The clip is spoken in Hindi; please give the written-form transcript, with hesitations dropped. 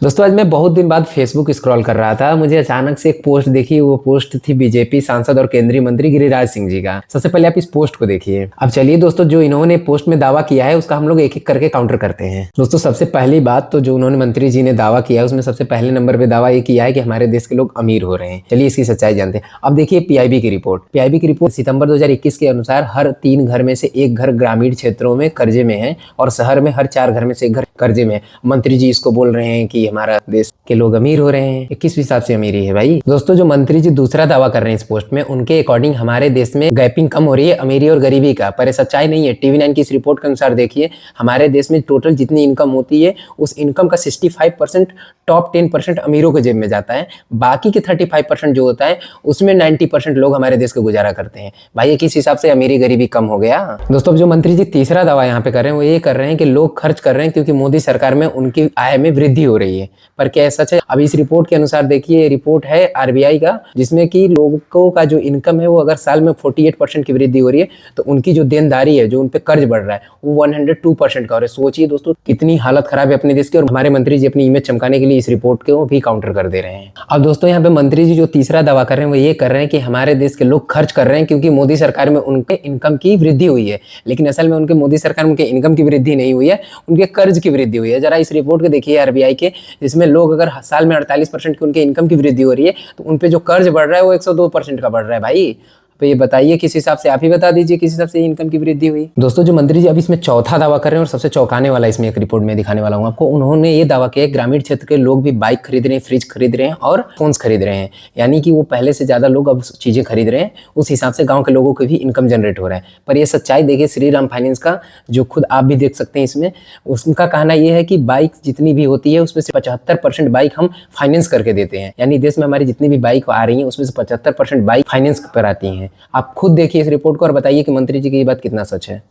दोस्तों आज मैं बहुत दिन बाद फेसबुक स्क्रॉल कर रहा था। मुझे अचानक से एक पोस्ट दिखी। वो पोस्ट थी बीजेपी सांसद और केंद्रीय मंत्री गिरिराज सिंह जी का। सबसे पहले आप इस पोस्ट को देखिए। अब चलिए दोस्तों, जो इन्होंने पोस्ट में दावा किया है उसका हम लोग एक एक करके काउंटर करते हैं। दोस्तों सबसे पहली बात तो जो उन्होंने मंत्री जी ने दावा किया है उसमें सबसे पहले नंबर पे दावा ये किया है कि हमारे देश के लोग अमीर हो रहे हैं। चलिए इसकी सच्चाई जानते हैं। अब देखिए पीआईबी की रिपोर्ट सितंबर 2021 के अनुसार हर 3 घर में से एक घर ग्रामीण क्षेत्रों में कर्जे में है और शहर में हर 4 घर में से एक घर कर्जे में है। मंत्री जी इसको बोल रहे हैं कि हमारा देश के लोग अमीर हो रहे हैं। किस हिसाब से अमीरी है भाई? दोस्तों जो मंत्री जी दूसरा दावा कर रहे हैं इस पोस्ट में, उनके अकॉर्डिंग हमारे देश में गैपिंग कम हो रही है अमीरी और गरीबी का, पर सच्चाई नहीं है। टीवी9 की इस रिपोर्ट के अनुसार देखिए, हमारे देश में टोटल जितनी इनकम होती है उस इनकम का 65% टॉप 10% अमीरों के जेब में जाता है। बाकी के 35% जो होता है उसमें 90% लोग हमारे देश को गुजारा करते हैं। भाई ये किस हिसाब से अमीरी गरीबी कम हो गया? दोस्तों जो मंत्री जी तीसरा दावा यहाँ पे कर रहे हैं वो ये कर रहे हैं कि लोग खर्च कर रहे हैं क्योंकि मोदी सरकार में उनकी आय में वृद्धि हो रही है। पर क्या सच है? अब इस रिपोर्ट के अनुसार देखिए, रिपोर्ट है आरबीआई का, जिसमें कि लोगों का जो इनकम है वो अगर साल में 48% की वृद्धि हो रही है तो उनकी जो देनदारी है, जो उन पे कर्ज बढ़ रहा है, वो 102% का हो रहा है। सोचिए दोस्तों कितनी हालत खराब है अपने देश की, और हमारे मंत्री जी अपनी इमेज चमकाने के लिए इस रिपोर्ट को भी काउंटर कर दे रहे हैं। अब दोस्तों यहाँ पे मंत्री जी जो तीसरा दावा कर रहे हैं वो ये कर रहे हैं कि हमारे देश के लोग खर्च कर रहे हैं क्योंकि मोदी सरकार में उनके इनकम की वृद्धि हुई है। लेकिन असल में उनके मोदी सरकार में उनके इनकम की वृद्धि नहीं हुई है, उनके कर्ज की वृद्धि हुई है। जरा इस रिपोर्ट को देखिए आरबीआई के, जिसमें लोग अगर साल में 48% की उनके इनकम की वृद्धि हो रही है तो उन पे जो कर्ज बढ़ रहा है वो 102% का बढ़ रहा है। भाई तो ये बताइए किस हिसाब से, आप ही बता दीजिए किस हिसाब से इनकम की वृद्धि हुई। दोस्तों जो मंत्री जी अब इसमें चौथा दावा कर रहे हैं और सबसे चौंकाने वाला इसमें एक रिपोर्ट में दिखाने वाला हूँ आपको। उन्होंने ये दावा किया ग्रामीण क्षेत्र के लोग भी बाइक खरीद रहे हैं, फ्रिज खरीद रहे हैं और फोन्स खरीद रहे हैं। यानी कि वो पहले से ज्यादा लोग अब चीजें खरीद रहे हैं, उस हिसाब से गाँव के लोगों को भी इनकम जनरेट हो रहा है। पर ये सच्चाई देखिए श्रीराम फाइनेंस का, जो खुद आप भी देख सकते हैं इसमें, उनका कहना यह है कि बाइक जितनी भी होती है उसमें से 75% बाइक हम फाइनेंस करके देते हैं। यानी देश में हमारी जितनी भी बाइक आ रही है उसमें से 75% बाइक फाइनेंस पर आती हैं। आप खुद देखिए इस रिपोर्ट को और बताइए कि मंत्री जी की ये बात कितना सच है।